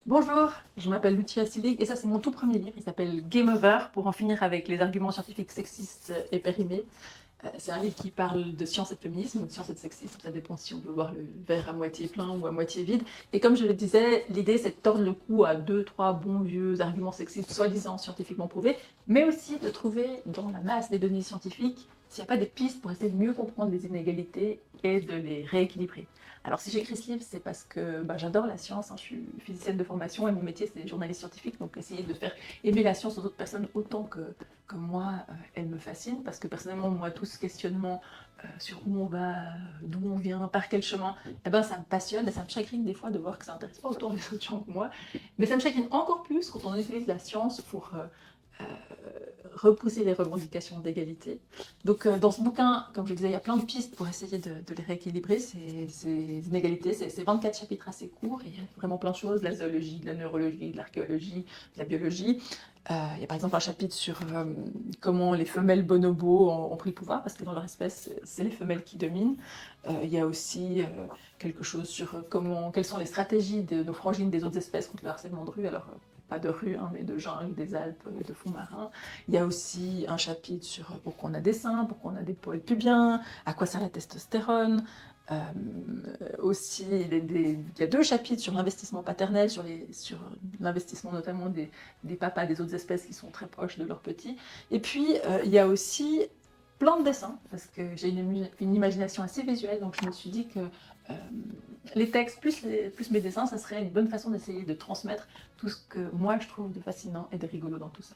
Bonjour, je m'appelle Lucia Silig et ça c'est mon tout premier livre, il s'appelle Game Over, pour en finir avec les arguments scientifiques sexistes et périmés. C'est un livre qui parle de science et de féminisme, ou de science et de sexisme, ça dépend si on veut voir le verre à moitié plein ou à moitié vide. Et comme je le disais, l'idée c'est de tordre le cou à deux, trois bons vieux arguments sexistes, soi-disant scientifiquement prouvés, mais aussi de trouver dans la masse des données scientifiques s'il n'y a pas des pistes pour essayer de mieux comprendre les inégalités et de les rééquilibrer. Alors si j'écris ce livre, c'est parce que j'adore la science, hein, je suis physicienne de formation et mon métier c'est journaliste scientifique, donc essayer de faire aimer la science aux autres personnes autant que moi, elle me fascine, parce que personnellement, moi, tout ce questionnement sur où on va, d'où on vient, par quel chemin, eh ben, ça me passionne et ça me chagrine des fois de voir que ça n'intéresse pas autant les autres gens que moi. Mais ça me chagrine encore plus quand on utilise la science pour euh, repousser les revendications d'égalité. Donc dans ce bouquin, comme je le disais, il y a plein de pistes pour essayer de les rééquilibrer, ces inégalités. C'est 24 chapitres assez courts, et il y a vraiment plein de choses, de la zoologie, de la neurologie, de l'archéologie, de la biologie. Il y a par exemple un chapitre sur comment les femelles bonobos ont pris le pouvoir, parce que dans leur espèce, c'est les femelles qui dominent. Il y a aussi quelque chose sur quelles sont les stratégies de nos frangines des autres espèces contre le harcèlement de rue. Alors, pas de rue, hein, mais de jungle, des Alpes, de fonds marins. Il y a aussi un chapitre sur pourquoi on a des seins, pourquoi on a des poils pubiens, à quoi sert la testostérone. Euh, Aussi, il y a deux chapitres sur l'investissement paternel, sur l'investissement notamment des papas des autres espèces qui sont très proches de leurs petits. Et puis, il y a aussi plein de dessins, parce que j'ai une imagination assez visuelle, donc je me suis dit que euh, les textes plus mes dessins, ça serait une bonne façon d'essayer de transmettre tout ce que moi je trouve de fascinant et de rigolo dans tout ça.